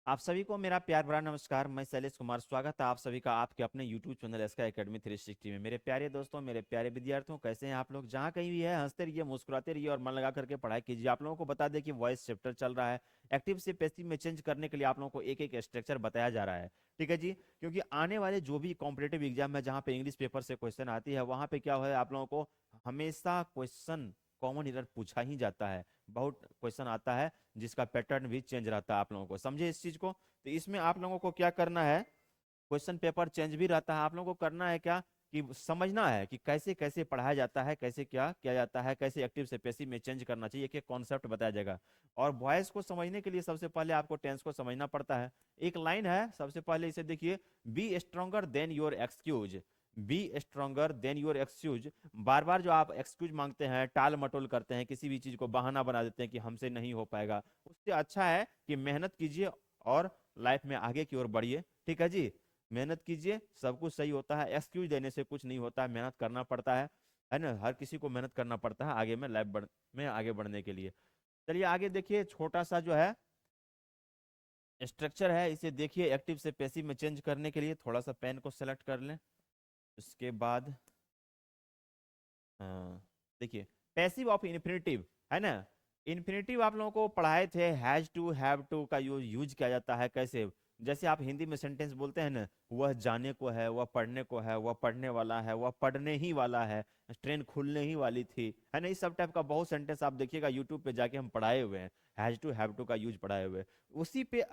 आप सभी को मेरा प्यार भरा नमस्कार। मैं शैलेश कुमार, स्वागत है आप सभी का आपके अपने YouTube चैनल एसका एकेडमी 360 में। मेरे प्यारे दोस्तों, मेरे प्यारे विद्यार्थियों, कैसे हैं आप लोग? जहाँ कहीं भी है, हंसते रहिए, मुस्कुराते रहिए और मन लगा करके पढ़ाई कीजिए। आप लोगों को बता दें कि वॉइस चैप्टर चल रहा है। एक्टिव से पैसिव में चेंज करने के लिए आप लोगों को एक एक स्ट्रक्चर बताया जा रहा है। ठीक है जी, क्योंकि आने वाले जो भी कॉम्पिटेटिव एग्जाम है, जहाँ पे इंग्लिश पेपर से क्वेश्चन आती है, वहाँ पे क्या है, आप लोगों को हमेशा क्वेश्चन कॉमन एरर पूछा ही जाता है। बहुत क्वेश्चन आता है जिसका पैटर्न भी चेंज रहता है। आप लोगों को समझे इस चीज को? तो इसमें आप लोगों को क्या करना है, क्वेश्चन पेपर चेंज भी रहता है। आप लोगों को करना है क्या कि समझना है कि कैसे कैसे पढ़ाया जाता है, कैसे क्या किया जाता है, कैसे एक्टिव से पैसिव में चेंज करना चाहिए, एक एक कॉन्सेप्ट बताया जाएगा। और वॉइस को समझने के लिए सबसे पहले आपको टेंस को समझना पड़ता है। एक लाइन है, सबसे पहले इसे देखिए, be stronger than your excuse. Be stronger than your excuse. बार बार जो आप एक्सक्यूज मांगते हैं, टाल मटोल करते हैं, किसी भी चीज को बहाना बना देते हैं कि हमसे नहीं हो पाएगा, उससे अच्छा है कि मेहनत कीजिए और लाइफ में आगे की ओर बढ़िए। ठीक है जी, मेहनत कीजिए, सब कुछ सही होता है। एक्सक्यूज देने से कुछ नहीं होता है, मेहनत करना पड़ता है ना? हर किसी को मेहनत करना पड़ता है आगे में में आगे बढ़ने के लिए। चलिए आगे देखिए, छोटा सा जो है स्ट्रक्चर है, इसे देखिए। एक्टिव से पैसिव में चेंज करने के लिए थोड़ा सा पेन को सेलेक्ट कर लें। उसके बाद हाँ, देखिए, पैसिव ऑफ इन्फिनिटिव है ना। इन्फिनिटिव आप लोगों को पढ़ाए थे, हैज टू, हैव टू का यूज किया जाता है कैसे। जैसे आप हिंदी में सेंटेंस बोलते हैं ना, वह जाने को है, वह पढ़ने को है, वह पढ़ने वाला है, वह पढ़ने ही वाला है, ट्रेन खुलने ही वाली थी, है ना। इस सब टाइप का बहुत सेंटेंस आप देखिएगा यूट्यूब पे जाके, हम पढ़ाए हुए हैं। हैज टू, हैव टू का यूज पढ़ाए हुए हैं। उसी पे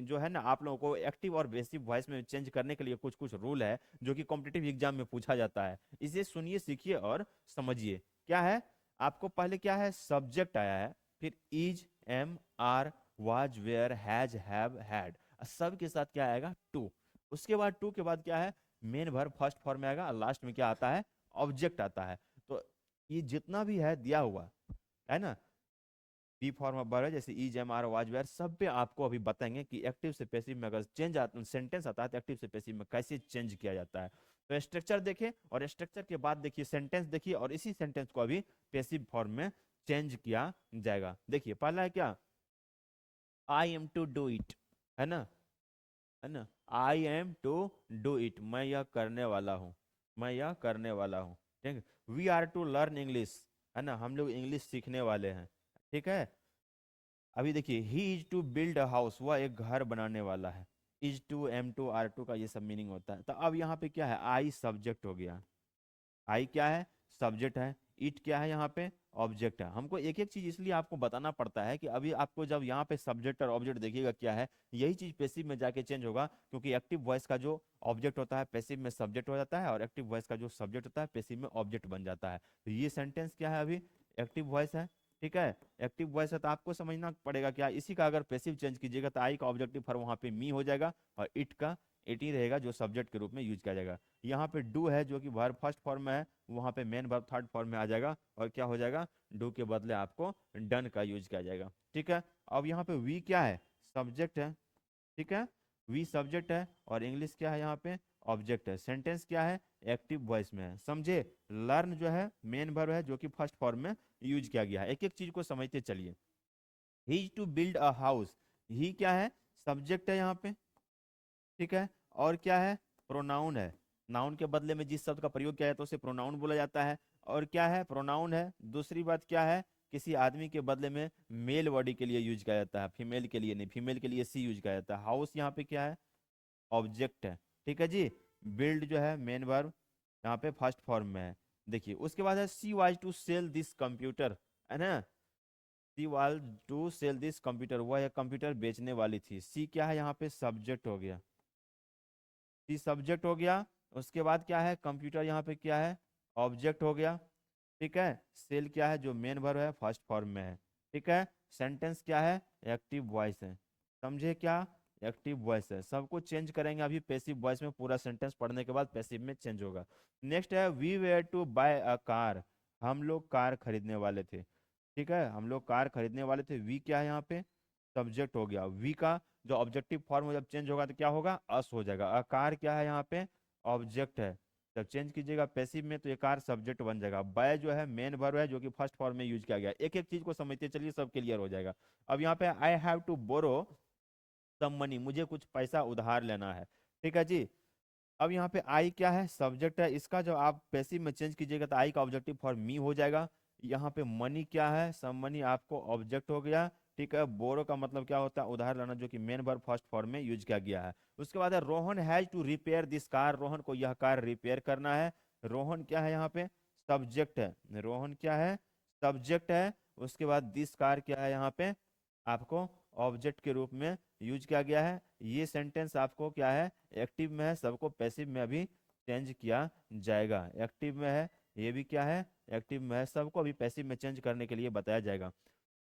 जो है ना, आप लोगों को एक्टिव और बेसिव वॉइस में चेंज करने के लिए कुछ कुछ रूल है जो कि कॉम्पिटेटिव एग्जाम में पूछा जाता है। इसे सुनिए, सीखिए और समझिए। क्या है, आपको पहले क्या है, सब्जेक्ट आया है, फिर is, am, are, was, were, has, have, had, सब के साथ क्या आएगा, टू। उसके बाद टू के बाद क्या है, मेन वर्ब फर्स्ट फॉर्म में आएगा, और लास्ट में क्या आता है, ऑब्जेक्ट आता है। तो ये जितना भी है दिया हुआ है ना, बी फॉर्म ऑफ वर्ब है, जैसे is, am, are, was, were, सब पे आपको अभी बताएंगे कि एक्टिव से पैसिव में अगर चेंज आता, सेंटेंस आता है तो एक्टिव से पैसिव में कैसे चेंज किया जाता है। तो स्ट्रक्चर देखिए, और स्ट्रक्चर के बाद देखिए सेंटेंस देखिए, और इसी सेंटेंस को अभी पैसिव फॉर्म में चेंज किया जाएगा। देखिए पहला है क्या, I am to do it, है ना, है ना। I am to do it, मैं यह करने वाला हूँ, मैं यह करने वाला हूँ। ठीक है। We are to learn English, है ना, हम लोग इंग्लिश सीखने वाले हैं। ठीक है। अभी देखिए, he is to build a house, वह एक घर बनाने वाला है। Is to, am to, are to का ये सब मीनिंग होता है। तो अब यहाँ पे क्या है, आई सब्जेक्ट हो गया। आई क्या है, सब्जेक्ट है। इट क्या है यहाँ पे, ऑब्जेक्ट है। हमको एक एक चीज इसलिए आपको बताना पड़ता है कि अभी आपको जब यहाँ पे सब्जेक्ट और ऑब्जेक्ट देखिएगा क्या है, यही चीज पैसिव में जाके चेंज होगा, क्योंकि एक्टिव वॉइस का जो ऑब्जेक्ट होता है पैसिव में सब्जेक्ट हो जाता है, और एक्टिव वॉइस का जो सब्जेक्ट होता है पैसिव में ऑब्जेक्ट बन जाता है। तो ये सेंटेंस क्या है, अभी एक्टिव वॉइस है। ठीक है, एक्टिव वॉइस है, तो आपको समझना पड़ेगा क्या, इसी का अगर पैसिव चेंज कीजिएगा तो आई का ऑब्जेक्टिव फॉर्म वहाँ पे मी हो जाएगा, और इट का इट ही रहेगा जो सब्जेक्ट के रूप में यूज किया जाएगा। यहाँ पे डू है जो कि वर्ब फर्स्ट फॉर्म में है, वहां पे मेन वर्ब थर्ड फॉर्म में आ जाएगा, और क्या हो जाएगा, डू के बदले आपको डन का यूज किया जाएगा। ठीक है। अब यहाँ पे वी क्या है, सब्जेक्ट है। ठीक है, वी सब्जेक्ट है, और इंग्लिश क्या है यहाँ पे, ऑब्जेक्ट है। सेंटेंस क्या है, एक्टिव वॉइस में है, समझे। लर्न जो है मेन वर्ब है जो कि फर्स्ट फॉर्म में यूज किया गया है। एक एक चीज को समझते चलिए। ही टू बिल्ड अ हाउस, ही क्या है, सब्जेक्ट है यहाँ पे। ठीक है, और क्या है, प्रोनाउन है। नाउन के बदले में जिस शब्द का प्रयोग किया जाता है उसे प्रोनाउन बोला जाता है। और क्या है, प्रोनाउन है। दूसरी बात क्या है, किसी आदमी के बदले में मेल बॉडी के लिए यूज किया जाता है, फीमेल के लिए नहीं, फीमेल के लिए सी यूज किया जाता है। हाउस यहाँ पे क्या है, ऑब्जेक्ट है। ठीक है जी। बिल्ड जो है मेन वर्ब, यहाँ पे फर्स्ट फॉर्म में है। देखिए उसके बाद है she was to sell this computer, है ना। She was to sell this computer, वह एक कंप्यूटर बेचने वाली थी। सी क्या है यहाँ पे, सब्जेक्ट हो गया, सी सब्जेक्ट हो गया। उसके बाद क्या है, कंप्यूटर यहाँ पे क्या है, ऑब्जेक्ट हो गया। ठीक है, सेल क्या है, जो मेन वर्ब है फर्स्ट फॉर्म में है। ठीक है, सेंटेंस क्या है, एक्टिव वॉइस है। समझे क्या, एक्टिव वॉइस है। सब कुछ चेंज करेंगे अभी पैसिव वॉइस में, पूरा सेंटेंस पढ़ने के बाद पैसिव में चेंज होगा। नेक्स्ट है, we were to buy a car, हम लोग कार खरीदने वाले थे। ठीक है, हम लोग कार खरीदने वाले थे। वी क्या है यहाँ पे, सब्जेक्ट हो गया। वी का जो ऑब्जेक्टिव फॉर्म जब चेंज होगा तो क्या होगा, अस हो जाएगा। आकार क्या है यहाँ पे, ऑब्जेक्ट है। जब चेंज कीजिएगा पैसिव में तो ये कार सब्जेक्ट बन जाएगा। बाय जो है मेन वर्ब है जो कि फर्स्ट फॉर्म में यूज किया गया। एक एक चीज को समझते चलिए, सब क्लियर हो जाएगा। अब यहाँ पे I have to borrow, some money, मुझे कुछ पैसा उधार लेना है। ठीक है जी। अब यहाँ पे आई क्या है, सब्जेक्ट है, इसका जब आप पैसिव में चेंज कीजिएगा तो आई का ऑब्जेक्टिव फॉर्म मी हो जाएगा। यहाँ पे मनी क्या है, सम मनी आपको ऑब्जेक्ट हो गया। ठीक है, बोरो का मतलब क्या होता है, उधार लेना, जो कि मेन वर्ब फर्स्ट फॉर्म में यूज किया गया है। उसके बाद है Rohan has to repair this car, Rohan को यह कार रिपेयर करना है। रोहन क्या है यहाँ पे, सब्जेक्ट है, रोहन क्या है, सब्जेक्ट है। उसके बाद दिस कार क्या है यहाँ पे, आपको ऑब्जेक्ट के रूप में यूज किया गया है। ये सेंटेंस आपको क्या है, एक्टिव में है, सबको पैसिव में अभी चेंज किया जाएगा। एक्टिव में है, ये भी क्या है, एक्टिव में है, सबको अभी पैसिव में चेंज करने के लिए बताया जाएगा।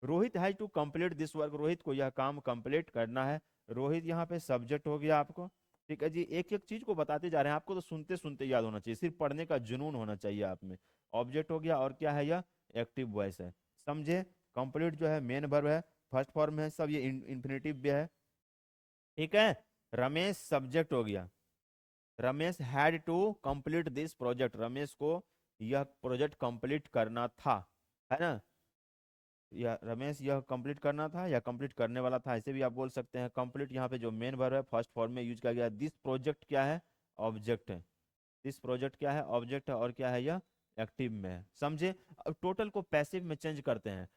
Rohit has to complete this work, Rohit को यह काम कंप्लीट करना है। रोहित यहाँ पे सब्जेक्ट हो गया आपको। ठीक है जी, एक एक चीज को बताते जा रहे हैं, आपको तो सुनते सुनते याद होना चाहिए, सिर्फ पढ़ने का जुनून होना चाहिए आप में। ऑब्जेक्ट हो गया, और क्या है, यह एक्टिव वॉइस है, समझे। कंप्लीट जो है मेन वर्ब है, फर्स्ट फॉर्म है, सब ये इंफिनिटिव भी है। ठीक है, रमेश सब्जेक्ट हो गया। Ramesh had to complete this project, Ramesh को यह प्रोजेक्ट कंप्लीट करना था, है ना। या रमेश यह कंप्लीट करना था या कंप्लीट करने वाला था, ऐसे भी आप बोल सकते हैं। कंप्लीट यहाँ पे जो मेन वर्ब है फर्स्ट फॉर्म में यूज किया गया। दिस प्रोजेक्ट क्या है, ऑब्जेक्ट है। दिस प्रोजेक्ट क्या है, ऑब्जेक्ट है, और क्या है, यह एक्टिव में है, समझे। अब टोटल को पैसिव में चेंज करते हैं,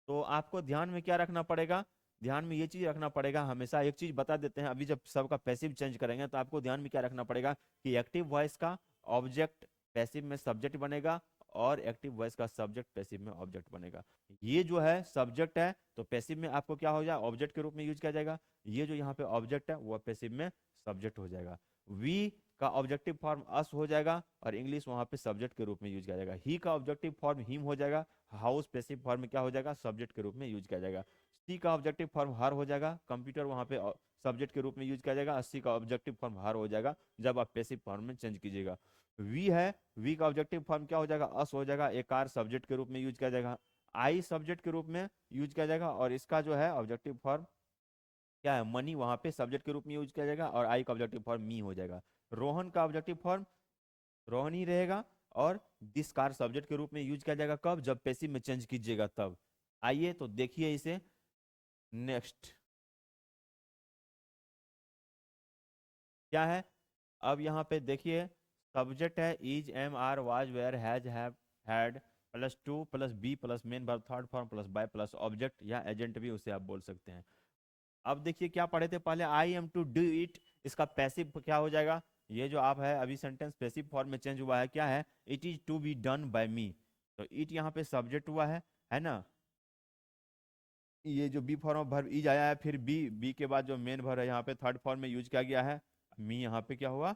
तो आपको ध्यान में क्या रखना पड़ेगा, ध्यान में ये चीज रखना पड़ेगा, हमेशा एक चीज बता देते हैं, अभी जब सबका पैसिव चेंज करेंगे तो आपको ध्यान में क्या रखना पड़ेगा कि एक्टिव वॉइस का ऑब्जेक्ट पैसिव में सब्जेक्ट बनेगा, और एक्टिव वॉइस का सब्जेक्ट पैसिव में ऑब्जेक्ट बनेगा। ये जो है सब्जेक्ट है तो पैसिव में आपको क्या हो जाए, ऑब्जेक्ट के रूप में यूज किया जाएगा। ये जो यहाँ पे ऑब्जेक्ट है वो पैसिव में सब्जेक्ट हो जाएगा। वी का ऑब्जेक्टिव फॉर्म अस हो जाएगा, और इंग्लिश वहां पे सब्जेक्ट के रूप में यूज किया जाएगा। ही का ऑब्जेक्टिव फॉर्म हिम हो जाएगा, हाउस पैसिव फॉर्म में क्या हो जाएगा, सब्जेक्ट के रूप में यूज किया जाएगा। सी का ऑब्जेक्टिव फॉर्म हर हो जाएगा, कंप्यूटर वहां पे सब्जेक्ट के रूप में यूज किया जाएगा। सी का ऑब्जेक्टिव फॉर्म हर हो जाएगा जब आप पैसिव फॉर्म में चेंज कीजिएगा। वी है, वी का ऑब्जेक्टिव फॉर्म क्या हो जाएगा, अस हो जाएगा। ए कार सब्जेक्ट के रूप में यूज किया जाएगा। आई सब्जेक्ट के रूप में यूज किया जाएगा, और इसका जो है ऑब्जेक्टिव फॉर्म क्या है, मनी, वहां पे सब्जेक्ट के रूप में यूज किया जाएगा, और आई का ऑब्जेक्टिव फॉर्म मी हो जाएगा। रोहन का ऑब्जेक्टिव फॉर्म रोहन ही रहेगा, और दिस कार सब्जेक्ट के रूप में यूज किया जाएगा, कब, जब पैसिव में चेंज कीजिएगा तब। आइए तो देखिए इसे। नेक्स्ट क्या है, अब यहाँ पे देखिए, सब्जेक्ट है is, am, are, was, were, has, have, had, plus to plus be plus main verb third form plus by plus object, या एजेंट भी उसे आप बोल सकते हैं। अब देखिए क्या पढ़े थे पहले, I am to do it, इसका पैसिव क्या हो जाएगा, ये जो आप है अभी सेंटेंस पैसिव फॉर्म में चेंज हुआ है, क्या है, it is to be done by me. तो इट यहाँ पे सब्जेक्ट हुआ है ना। ये जो be form of verb is आया है, फिर बी, बी के बाद जो मेन वर्ब है यहाँ पे थर्ड फॉर्म में यूज किया गया है। मी यहाँ पे क्या हुआ,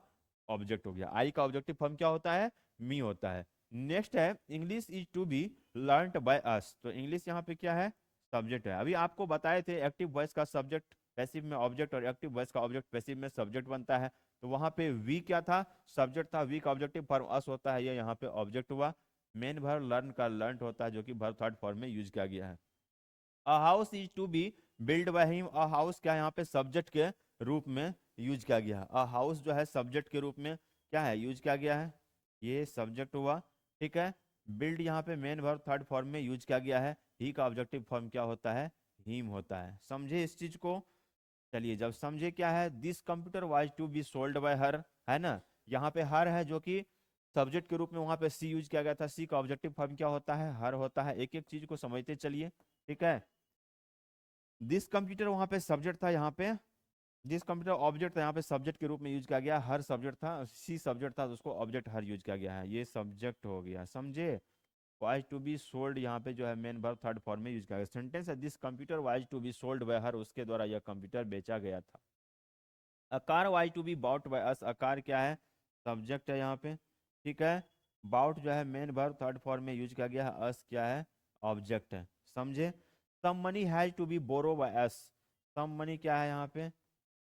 ऑब्जेक्ट हो गया। आई का ऑब्जेक्टिव फॉर्म क्या होता है, मी होता है। नेक्स्ट है English is to be learned by us, तो इंग्लिश यहाँ पे क्या है, सब्जेक्ट है। अभी आपको बताए थे एक्टिव वॉइस का सब्जेक्ट पैसिव में ऑब्जेक्ट, और एक्टिव वॉइस का ऑब्जेक्ट पैसिव में सब्जेक्ट बनता है। तो वहां पे वी क्या था, सब्जेक्ट था, वी का ऑब्जेक्टिव फॉर्म अस होता है, ये यहाँ पे ऑब्जेक्ट हुआ। मेन वर्ब लर्न का लर्न होता है, जो कि वर्ब थर्ड फॉर्म में यूज किया गया है। A house is to be build by him, a house क्या यहाँ पे सब्जेक्ट के रूप में यूज किया गया है। अ हाउस जो है सब्जेक्ट के रूप में क्या है, यूज किया गया है, ये सब्जेक्ट हुआ। ठीक है, बिल्ड यहाँ पे मेन वर्ब थर्ड फॉर्म में यूज किया गया है। ही का ऑब्जेक्टिव फॉर्म क्या होता है, हिम होता है, समझे इस चीज को। चलिए जब समझे क्या है, this computer was to be sold by her, है ना। यहाँ पे हर है जो कि सब्जेक्ट के रूप में, वहां पे सी यूज किया गया था। सी का ऑब्जेक्टिव फॉर्म क्या होता है, हर होता है। एक एक चीज को समझते चलिए। ठीक है, दिस कंप्यूटर वहां पे सब्जेक्ट था, यहाँ पे दिस कंप्यूटर ऑब्जेक्ट था, यहाँ पे सब्जेक्ट के रूप में यूज किया गया। हर सब्जेक्ट था, सी सब्जेक्ट था, तो उसको ऑब्जेक्ट हर यूज किया गया है, ये सब्जेक्ट हो गया, समझे। वाइज टू बी सोल्ड यहाँ पे जो है मेन वर्ब थर्ड फॉर्म में यूज किया गया। सेंटेंस है this computer was to be sold by her, उसके द्वारा यह कंप्यूटर बेचा गया था। A car was to be bought by us, a car क्या है, सब्जेक्ट है यहाँ पे। ठीक है, बाउट जो है मेन वर्ब थर्ड फॉर्म में यूज किया गया है, अस क्या है, ऑब्जेक्ट है, समझे। Some money has to be borrow by us, some money क्या है यहाँ पे,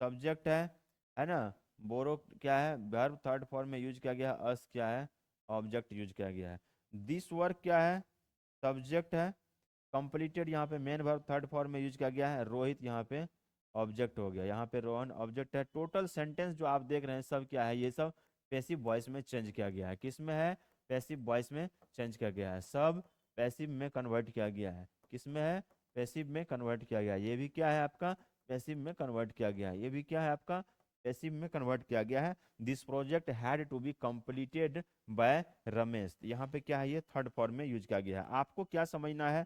सब्जेक्ट है ना। बोरो क्या है, वर्ब थर्ड फॉर्म में यूज किया गया है, अस क्या है, ऑब्जेक्ट यूज किया गया है। दिस वर्क क्या है, सब्जेक्ट है। कंप्लीटेड यहाँ पे मेन वर्ब थर्ड फॉर्म में यूज किया गया है। रोहित यहाँ पे ऑब्जेक्ट हो गया, यहाँ पे रोहन ऑब्जेक्ट है। टोटल सेंटेंस जो आप देख रहे हैं सब क्या है, ये सब पैसिव वॉइस में चेंज किया गया है। किस में है, पैसिव वॉइस में चेंज किया गया है, सब पैसिव में कन्वर्ट किया गया है। किस में है, पैसिव में कन्वर्ट किया गया है। ये भी क्या है आपका पैसिव में कन्वर्ट किया गया है। ये भी क्या है आपका, पैसिव में कन्वर्ट किया गया है। This project had to be completed by Ramesh, यहाँ पे क्या है, ये थर्ड फॉर्म में यूज किया गया है। आपको क्या समझना है,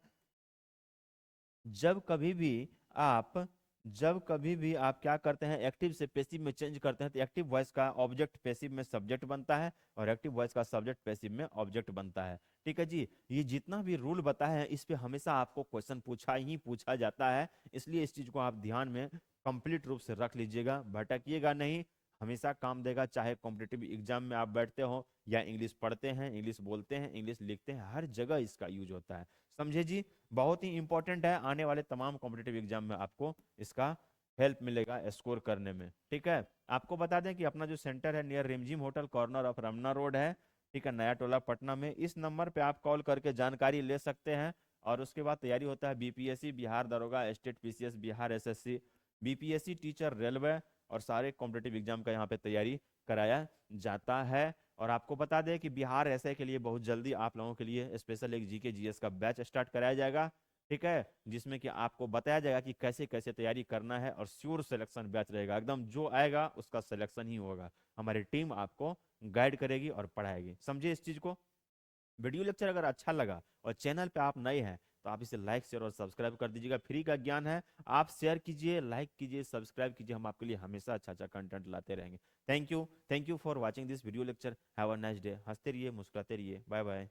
जब कभी भी आप जब कभी भी आप क्या करते हैं, एक्टिव से पैसिव में चेंज करते हैं, तो एक्टिव वॉइस का ऑब्जेक्ट पैसिव में सब्जेक्ट बनता है और एक्टिव वॉइस का सब्जेक्ट पैसिव में ऑब्जेक्ट बनता है। ठीक है जी, ये जितना भी रूल बताया है इस पे हमेशा आपको क्वेश्चन पूछा जाता है, इसलिए इस चीज को आप ध्यान में कंप्लीट रूप से रख लीजिएगा, भटकिएगा नहीं, हमेशा काम देगा। चाहे कॉम्पिटिटिव एग्जाम में आप बैठते हो या इंग्लिश पढ़ते हैं, इंग्लिश बोलते हैं, इंग्लिश लिखते हैं, हर जगह इसका यूज होता है। समझे जी, बहुत ही इंपॉर्टेंट है, आने वाले तमाम कॉम्पिटिटिव एग्जाम में आपको इसका हेल्प मिलेगा स्कोर करने में। ठीक है, आपको बता दें कि अपना जो सेंटर है near Rimjhim hotel, corner of Ramna road है, ठीक है, नया टोला पटना में। इस नंबर पे आप कॉल करके जानकारी ले सकते हैं। और उसके बाद तैयारी होता है बीपीएससी, बिहार दरोगा, state PCS, Bihar SSC, BPSC, teacher, railway और सारे कॉम्पिटिटिव एग्जाम का यहाँ पे तैयारी कराया जाता है। और आपको बता दें कि बिहार ऐसे के लिए बहुत जल्दी आप लोगों के लिए स्पेशल एक जीके जीएस का बैच स्टार्ट कराया जाएगा। ठीक है, जिसमें कि आपको बताया जाएगा कि कैसे कैसे तैयारी करना है, और श्योर सिलेक्शन बैच रहेगा, एकदम जो आएगा उसका सिलेक्शन ही होगा। हमारी टीम आपको गाइड करेगी और पढ़ाएगी। समझिए इस चीज को। वीडियो लेक्चर अगर अच्छा लगा और चैनल पे आप नए हैं तो आप इसे लाइक शेयर और सब्सक्राइब कर दीजिएगा, फ्री का ज्ञान है। आप शेयर कीजिए, लाइक कीजिए, सब्सक्राइब कीजिए, हम आपके लिए हमेशा अच्छा अच्छा कंटेंट लाते रहेंगे। Thank you for watching this video lecture. Have a nice day. हंसते रहिए, मुस्कुराते रहिए। Bye bye.